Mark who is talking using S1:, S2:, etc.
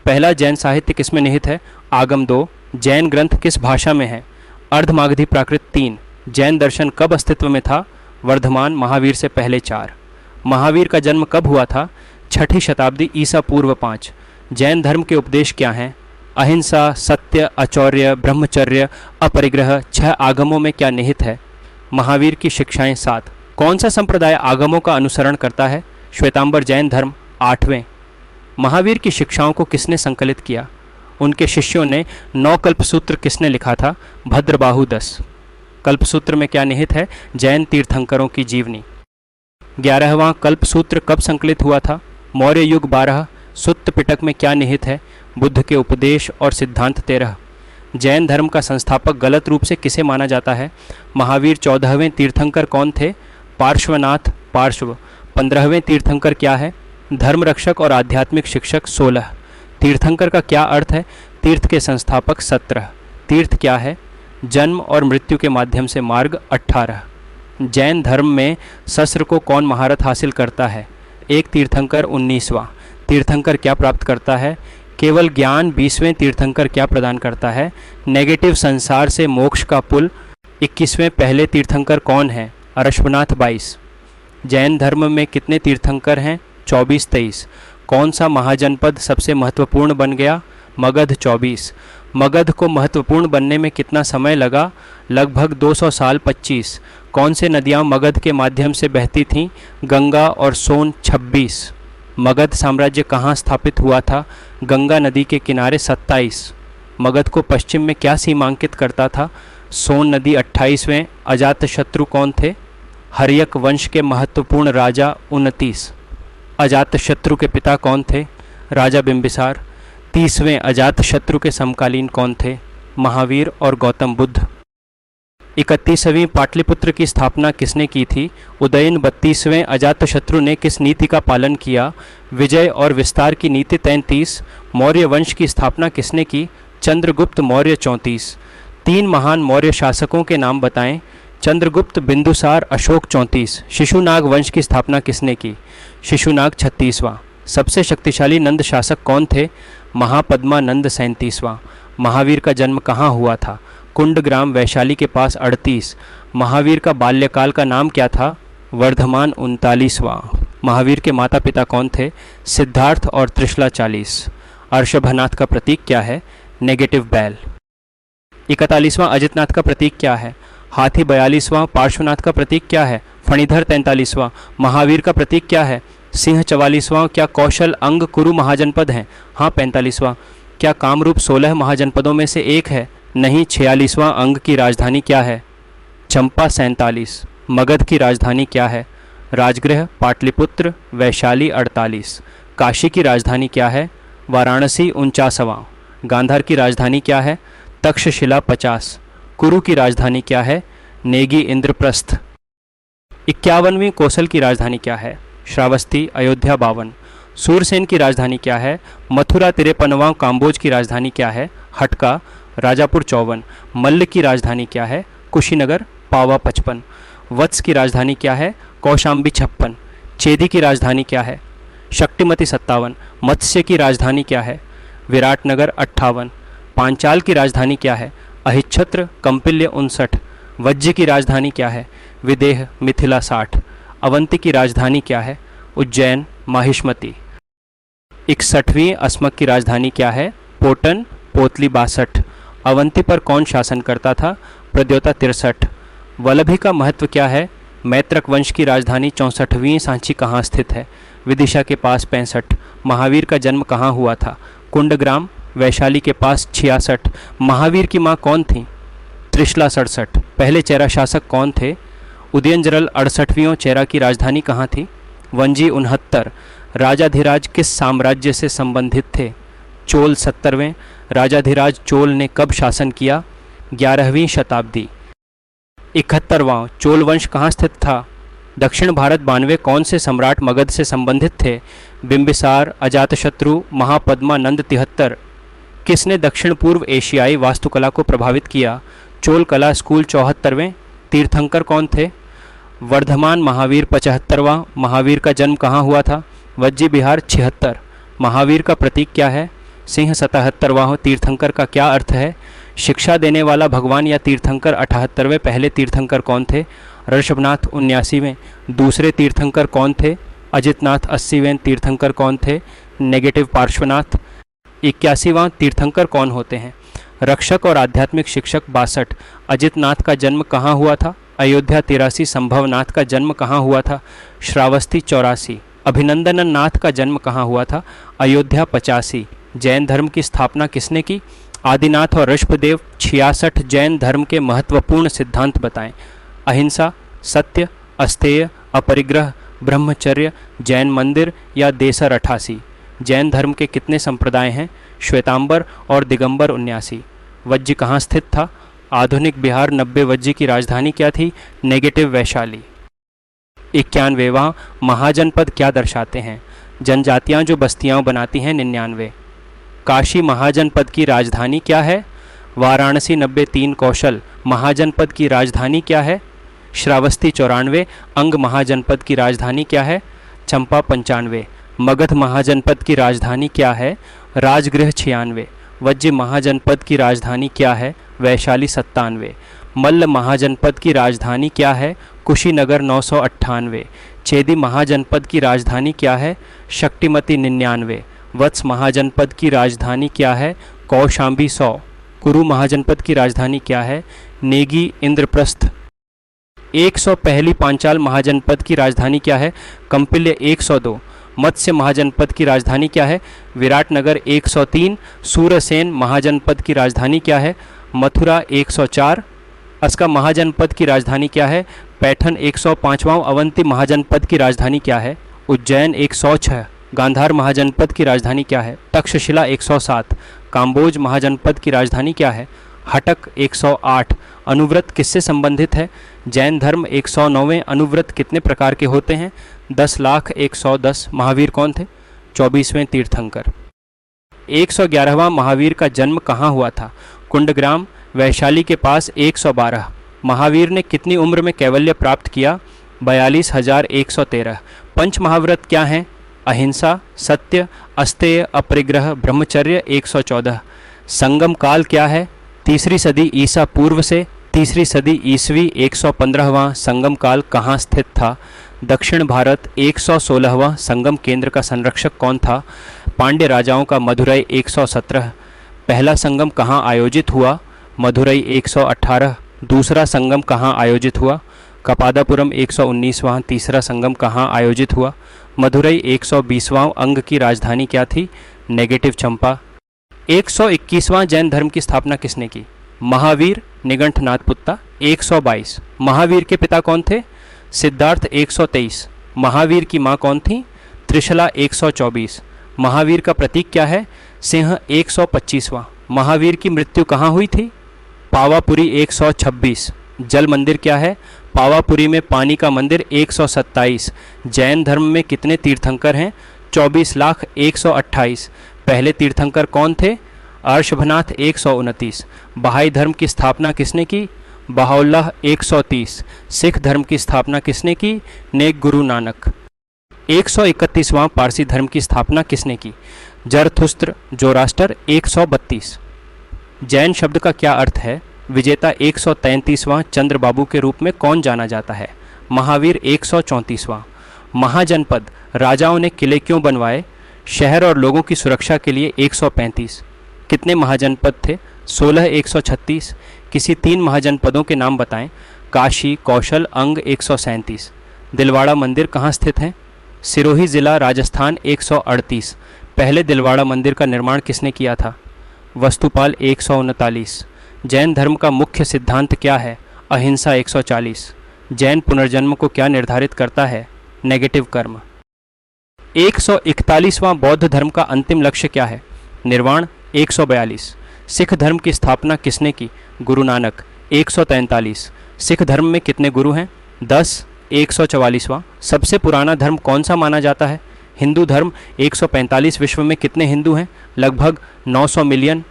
S1: पहला जैन साहित्य किसमें निहित है? आगम 2। जैन ग्रंथ किस भाषा में है? अर्धमागधी प्राकृत 3। जैन दर्शन कब अस्तित्व में था? वर्धमान महावीर से पहले 4। महावीर का जन्म कब हुआ था? 6ठी शताब्दी ईसा पूर्व 5। जैन धर्म के उपदेश क्या हैं? अहिंसा, सत्य, अचौर्य, ब्रह्मचर्य, अपरिग्रह। 6 आगमों में क्या निहित है? महावीर की शिक्षाएं 7। कौन सा संप्रदाय आगमों का अनुसरण करता है? श्वेतांबर जैन धर्म 8वें। महावीर की शिक्षाओं को किसने संकलित किया? उनके शिष्यों ने। 9 कल्पसूत्र किसने लिखा था? भद्रबाहु 10। कल्पसूत्र में क्या निहित है? जैन तीर्थंकरों की जीवनी। 11वां कल्पसूत्र कब संकलित हुआ था? मौर्य युग 12। सुत्त पिटक में क्या निहित है? बुद्ध के उपदेश और सिद्धांत 13। जैन धर्म का संस्थापक गलत रूप से किसे माना जाता है? महावीर। 14वें तीर्थंकर कौन थे? पार्श्वनाथ पार्श्व। 15वें तीर्थंकर क्या है? धर्म रक्षक और आध्यात्मिक शिक्षक 16। तीर्थंकर का क्या अर्थ है? तीर्थ के संस्थापक 17। तीर्थ क्या है? जन्म और मृत्यु के माध्यम से मार्ग 18। जैन धर्म में शस्त्र को कौन महारत हासिल करता है? एक तीर्थंकर 19वां। तीर्थंकर क्या प्राप्त करता है? केवल ज्ञान। 20वें तीर्थंकर क्या प्रदान करता है? नेगेटिव संसार से मोक्ष का पुल। 21वें पहले तीर्थंकर कौन है? अरश्वनाथ 22। जैन धर्म में कितने तीर्थंकर हैं? 24-23। कौन सा महाजनपद सबसे महत्वपूर्ण बन गया? मगध 24। मगध को महत्वपूर्ण बनने में कितना समय लगा? लगभग 200 साल 25। कौन से नदियाँ मगध के माध्यम से बहती थीं? गंगा और सोन 26। मगध साम्राज्य कहाँ स्थापित हुआ था? गंगा नदी के किनारे 27। मगध को पश्चिम में क्या सीमांकित करता था? सोन नदी 28वें। अजातशत्रु कौन थे? हर्यक वंश के महत्वपूर्ण राजा 29। अजातशत्रु के पिता कौन थे? राजा बिंबिसार। 30वें अजातशत्रु के समकालीन कौन थे? महावीर और गौतम बुद्ध। 31वीं पाटलिपुत्र की स्थापना किसने की थी? उदयन। 32वें अजातशत्रु ने किस नीति का पालन किया? विजय और विस्तार की नीति 33। मौर्य वंश की स्थापना किसने की? चंद्रगुप्त मौर्य 34। 3 महान मौर्य शासकों के नाम बताएं। चंद्रगुप्त, बिंदुसार, अशोक 34। शिशुनाग वंश की स्थापना किसने की? शिशुनाग 36वां। सबसे शक्तिशाली नंद शासक कौन थे? महापद्मानंद 37वां। महावीर का जन्म कहाँ हुआ था? कुंडग्राम वैशाली के पास 38। महावीर का बाल्यकाल का नाम क्या था? वर्धमान 39वां। महावीर के माता पिता कौन थे? सिद्धार्थ और त्रिशला 40। अर्षभनाथ का प्रतीक क्या है? नेगेटिव बैल। 41वां अजितनाथ का प्रतीक क्या है? हाथी। 42वां पार्श्वनाथ का प्रतीक क्या है? फणिधर। 43वां महावीर का प्रतीक क्या है? सिंह। 44वां क्या कौशल, अंग, कुरु महाजनपद हैं? हाँ। 45वां क्या कामरूप 16 महाजनपदों में से एक है? नहीं। 46वां अंग की राजधानी क्या है? चंपा। 47 मगध की राजधानी क्या है? राजगृह। पाटलिपुत्र। वैशाली 48। काशी की राजधानी क्या है? वाराणसी 49वां। गांधार की राजधानी क्या है? तक्षशिला 50। कुरु की राजधानी क्या है? नेगी इंद्रप्रस्थ। 51वीं कोसल की राजधानी क्या है? श्रावस्ती। अयोध्या 52। सूरसेन की राजधानी क्या है? मथुरा। 53वां काम्बोज की राजधानी क्या है? हटका। राजापुर 54। मल्ल की राजधानी क्या है? कुशीनगर। पावा 55। वत्स की राजधानी क्या है? कौशाम्बी 56। चेदी की राजधानी क्या है? शक्तिमती 57। मत्स्य की राजधानी क्या है? विराटनगर 58। पांचाल की राजधानी क्या है? अहिच्छत्र। कंपिल्य 59। वज्ज की राजधानी क्या है? विदेह। मिथिला 60। अवंती की राजधानी क्या है? उज्जैन। माहिष्मती। 61वीं अस्मक की राजधानी क्या है? पोटन। पोतली 62। अवंती पर कौन शासन करता था? प्रद्योता 63। वल्लभी का महत्व क्या है? मैत्रक वंश की राजधानी 64वीं सांची कहाँ स्थित है? विदिशा के पास 65। महावीर का जन्म कहाँ हुआ था? कुंडग्राम। वैशाली के पास 66। महावीर की माँ कौन थी? त्रिशला 67। पहले चेरा शासक कौन थे? उदयनजरल 68वीं चेरा की राजधानी कहाँ थी? वंजी 69। राजाधिराज किस साम्राज्य से संबंधित थे? चोल 70वें। राजाधिराज चोल ने कब शासन किया? 11वीं शताब्दी। 71वां चोल वंश कहाँ स्थित था? दक्षिण भारत। 92 कौन से सम्राट मगध से संबंधित थे? बिंबिसार। अजातशत्रु। महापद्मानंद 73। किसने दक्षिण पूर्व एशियाई वास्तुकला को प्रभावित किया? चोल कला स्कूल 74वें। तीर्थंकर कौन थे? वर्धमान महावीर 75वां। महावीर का जन्म कहाँ हुआ था? वज्जी बिहार 76। महावीर का प्रतीक क्या है? सिंह 77वां तीर्थंकर का क्या अर्थ है? शिक्षा देने वाला भगवान या तीर्थंकर 78वें पहले तीर्थंकर कौन थे? ऋषभनाथ 79वें। दूसरे तीर्थंकर कौन थे? अजितनाथ 80वें तीर्थंकर कौन थे? नेगेटिव पार्श्वनाथ। 81वां तीर्थंकर कौन होते हैं? रक्षक और आध्यात्मिक शिक्षक 62। अजितनाथ का जन्म कहाँ हुआ था? अयोध्या 83। संभवनाथ का जन्म कहाँ हुआ था? श्रावस्ती 84। अभिनंदन नाथ का जन्म कहाँ हुआ था? अयोध्या 85। जैन धर्म की स्थापना किसने की? आदिनाथ और ऋषभदेव। 66 जैन धर्म के महत्वपूर्ण सिद्धांत बताएं। अहिंसा, सत्य, अस्तेय, अपरिग्रह, ब्रह्मचर्य, जैन मंदिर या देसर 88। जैन धर्म के कितने संप्रदाय हैं? श्वेतांबर और दिगंबर 79। वज्जी कहाँ स्थित था? आधुनिक बिहार। 90 वज्जी की राजधानी क्या थी? नेगेटिव वैशाली। 91वां महाजनपद क्या दर्शाते हैं? जनजातियां जो बस्तियां बनाती हैं 99। काशी महाजनपद की राजधानी क्या है? वाराणसी। 93 कौशल महाजनपद की राजधानी क्या है? श्रावस्ती। 94 अंग महाजनपद की राजधानी क्या है? चंपा। 95 मगध महाजनपद की राजधानी क्या है? राजगृह। 96 वज्जी महाजनपद की राजधानी क्या है? वैशाली। 97 मल्ल महाजनपद की राजधानी क्या है? कुशीनगर। 998 चेदी महाजनपद की राजधानी क्या है? शक्तिमती। 99 वत्स महाजनपद की राजधानी क्या है? कौशांबी। 100 कुरु महाजनपद की राजधानी क्या है? नेगी। इंद्रप्रस्थ। 100 पहली पांचाल महाजनपद की राजधानी क्या है? कंपिल्य। 102 मत्स्य महाजनपद की राजधानी क्या है? विराटनगर। 103 सूरसेन महाजनपद की राजधानी क्या है? मथुरा। 104 अस्का महाजनपद की राजधानी क्या है? पैठन। 105वां अवंती महाजनपद की राजधानी क्या है? उज्जैन। 106 गांधार महाजनपद की राजधानी क्या है? तक्षशिला। 107 काम्बोज महाजनपद की राजधानी क्या है? हटक। 108 अनुव्रत किससे संबंधित है? जैन धर्म। 109वें अनुव्रत कितने प्रकार के होते हैं? 10,00,110 महावीर कौन थे? 24वें तीर्थंकर। 111वां महावीर का जन्म कहाँ हुआ था? कुंडग्राम वैशाली के पास। 112 महावीर ने कितनी उम्र में कैवल्य प्राप्त किया? 42,113। पंच महाव्रत क्या हैं? अहिंसा, सत्य, अस्तेय, अपरिग्रह, ब्रह्मचर्य। 114 संगम काल क्या है? तीसरी सदी ईसा पूर्व से तीसरी सदी ईसवी। 115वां संगम काल कहाँ स्थित था? दक्षिण भारत। 116वां संगम केंद्र का संरक्षक कौन था? पांड्य राजाओं का मदुरई। 117 पहला संगम कहाँ आयोजित हुआ? मदुरई। 118 दूसरा संगम कहाँ आयोजित हुआ? कपादापुरम। 119वां तीसरा संगम कहाँ आयोजित हुआ? मदुरई। 120वां अंग की राजधानी क्या थी? नेगेटिव चंपा। 121वां जैन धर्म की स्थापना किसने की? महावीर। निगंठनाथ पुत्ता। 122 महावीर के पिता कौन थे? सिद्धार्थ। 123 महावीर की माँ कौन थी? त्रिशला। 124 महावीर का प्रतीक क्या है? सिंह। 125वां महावीर की मृत्यु कहाँ हुई थी? पावापुरी। 126 जल मंदिर क्या है? पावापुरी में पानी का मंदिर। 127 जैन धर्म में कितने तीर्थंकर हैं? 24,01,128 पहले तीर्थंकर कौन थे? अर्षभनाथ। 129 बहाई धर्म की स्थापना किसने की? बहाउल्लाह। 130 सिख धर्म की स्थापना किसने की? नेक गुरु नानक। 131वां पारसी धर्म की स्थापना किसने की? जरथुस्त्र जोरास्टर। 132 जैन शब्द का क्या अर्थ है? विजेता। 133वां चंद्रबाबू के रूप में कौन जाना जाता है? महावीर। 134वां महाजनपद राजाओं ने किले क्यों बनवाए? शहर और लोगों की सुरक्षा के लिए। 135 कितने महाजनपद थे? 16। 136 किसी 3 महाजनपदों के नाम बताएं। काशी, कौशल, अंग। 137 दिलवाड़ा मंदिर कहाँ स्थित है? सिरोही ज़िला, राजस्थान। 138 पहले दिलवाड़ा मंदिर का निर्माण किसने किया था? वस्तुपाल। 139 जैन धर्म का मुख्य सिद्धांत क्या है? अहिंसा। 140 जैन पुनर्जन्म को क्या निर्धारित करता है? नेगेटिव कर्म। 141वां बौद्ध धर्म का अंतिम लक्ष्य क्या है? निर्वाण। 142 सिख धर्म की स्थापना किसने की? गुरु नानक। 143 सिख धर्म में कितने गुरु हैं? 10। 144वां सबसे पुराना धर्म कौन सा माना जाता है? हिंदू धर्म। 145 विश्व में कितने हिंदू हैं? लगभग 900 मिलियन।